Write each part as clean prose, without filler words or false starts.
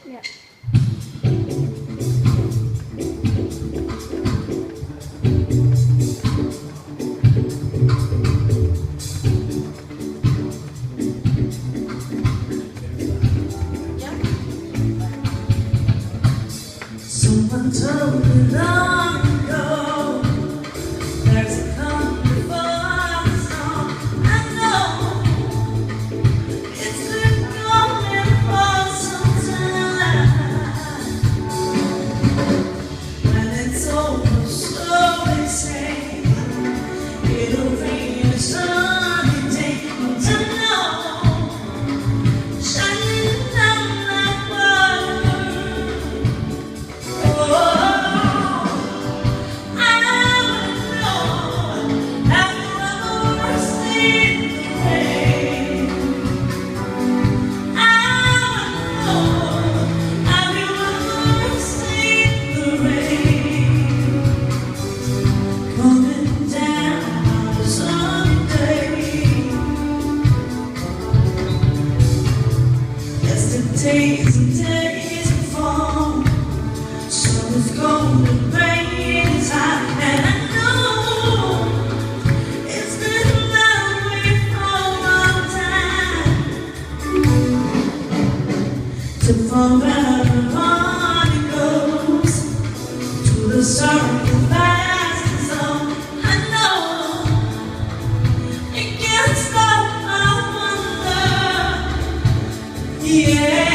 Yeah. Someone told me long ago there's a calm before the storm. I know it's been going for some time. When it's over, so they say it'll rain a sunny day. But I know shining down like water. Days and days of fall, so it's gonna rain time, and I know it's been that way for a long time. To fall wherever it goes, to the circle fast on. I know it can't stop. I wonder, yeah.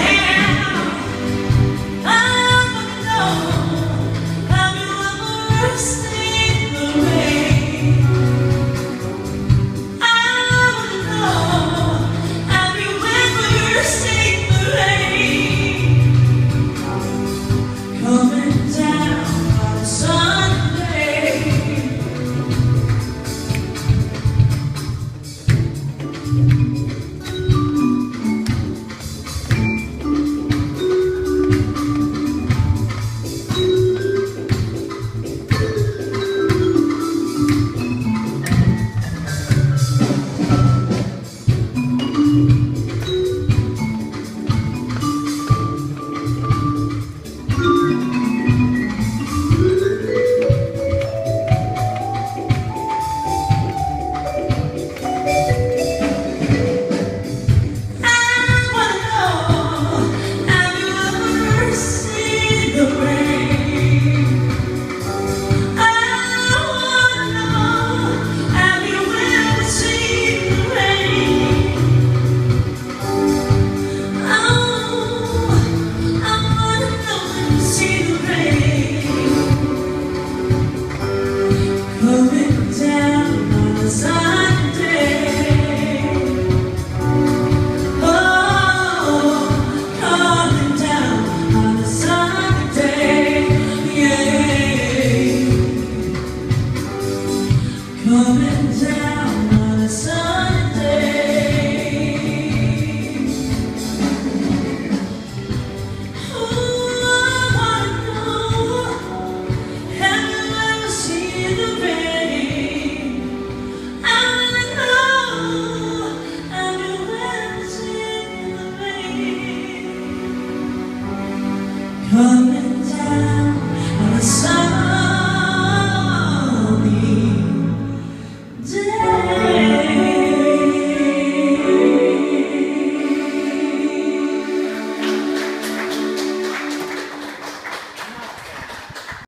Coming down on a sunny day. Oh, I wanna know, have you ever seen the rain? I wanna know, have you ever seen the rain? Coming